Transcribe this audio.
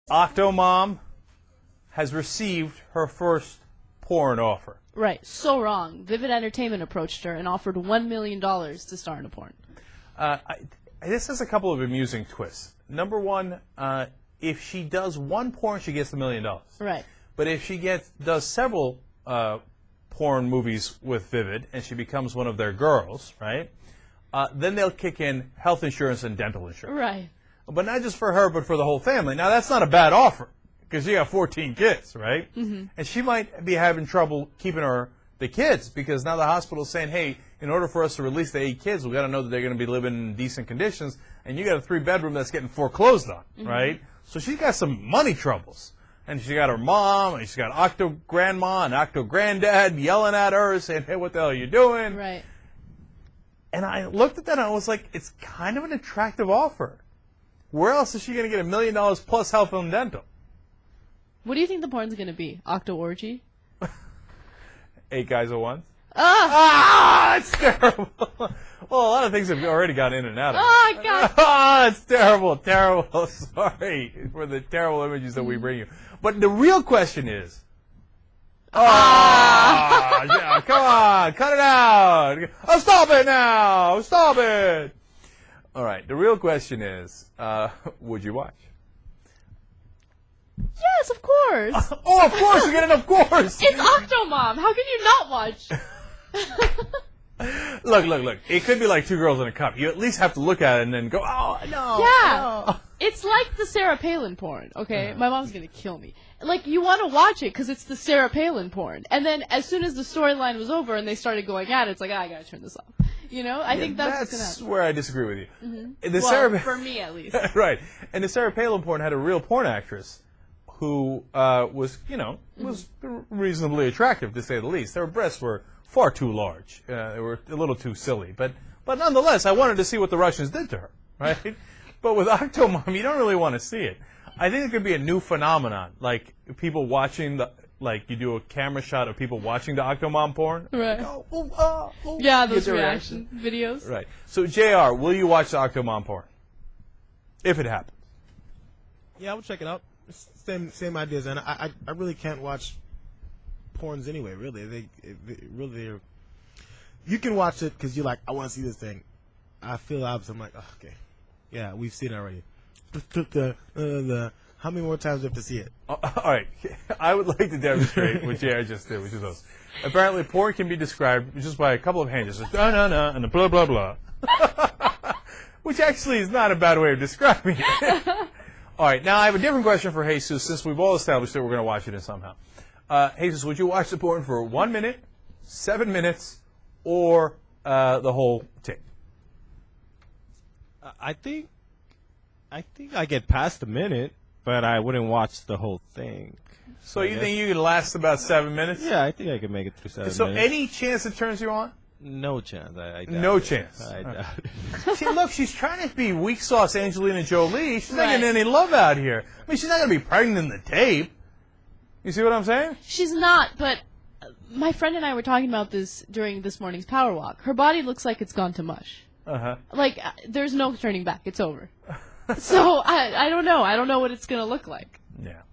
Octo-Mom has received her first porn offer. Right. So wrong. Vivid Entertainment approached her and offered $1 million to star in a porn. This has a couple of amusing twists. Number one, if she does one porn, she gets $1 million. Right. But if she does several porn movies with Vivid and she becomes one of their girls, right, then they'll kick in health insurance and dental insurance. Right. But not just for her, but for the whole family. Now, that's not a bad offer because she got 14 kids, right? Mm-hmm. And she might be having trouble keeping the kids because now the hospital's saying, hey, in order for us to release the 8 kids, we got to know that they're going to be living in decent conditions, and you got a 3-bedroom that's getting foreclosed on, right? So she's got some money troubles. And she got her mom, and she's got Octo-Grandma and Octo-Granddad yelling at her, saying, hey, what the hell are you doing? Right. And I looked at that, and I was like, it's kind of an attractive offer. Where else is she going to get $1 million plus health and dental? What do you think the porn's going to be? Octo-orgy? 8 guys at once? Ah! It's terrible. Well, a lot of things have already gone in and out of it. Oh, God. Ah, it's terrible, terrible. Sorry for the terrible images that we bring you. But the real question is, yeah, come on, cut it out. Oh, stop it now. Stop it. All right, the real question is, would you watch? Yes, of course. Oh, of course, again, of course. It's Octo-Mom. How can you not watch? Look. It could be like 2 girls in a cup. You at least have to look at it and then go, oh, no. Yeah. No. It's like the Sarah Palin porn, okay? My mom's going to kill me. Like, you want to watch it because it's the Sarah Palin porn. And then as soon as the storyline was over and they started going at it, it's like, I got to turn this off. You know? I think that's what's going to happen. Where I disagree with you. Mm-hmm. For me at least. Right. And the Sarah Palin porn had a real porn actress who was, was reasonably attractive, to say the least. Her breasts were far too large. They were a little too silly. But nonetheless, I wanted to see what the Russians did to her, right? But with Octo-Mom, you don't really want to see it. I think it could be a new phenomenon, like people watching you do a camera shot of people watching the Octo-Mom porn. Right. Like, yeah, those reaction videos. Right. So, JR, will you watch the Octo-Mom porn? If it happens. Yeah, I would check it out. Same ideas, and I really can't watch porns anyway. Really, they're. You can watch it because you're like, I want to see this thing. I feel opposite. I'm like, oh, okay, yeah, we've seen it already. How many more times do we have to see it? All right, I would like to demonstrate what JR just did, which is this. Apparently, porn can be described just by a couple of hand gestures, and a blah blah blah, which actually is not a bad way of describing it. All right, now I have a different question for Jesus, since we've all established that we're going to watch it in somehow. Jesus, would you watch the porn for 1 minute, 7 minutes, or the whole tape? I think I get past a minute, but I wouldn't watch the whole thing. So you think you could last about 7 minutes? Yeah, I think I could make it through 7 minutes. So any chance it turns you on? No chance. I doubt no it. chance. I doubt it. See, look, she's trying to be weak sauce Angelina Jolie. She's not Right. getting any love out here. I mean, she's not going to be pregnant in the tape. You see what I'm saying? She's not, but my friend and I were talking about this during this morning's power walk. Her body looks like it's gone to mush. Uh-huh. Like, there's no turning back. It's over. So, I don't know. I don't know what it's going to look like. Yeah.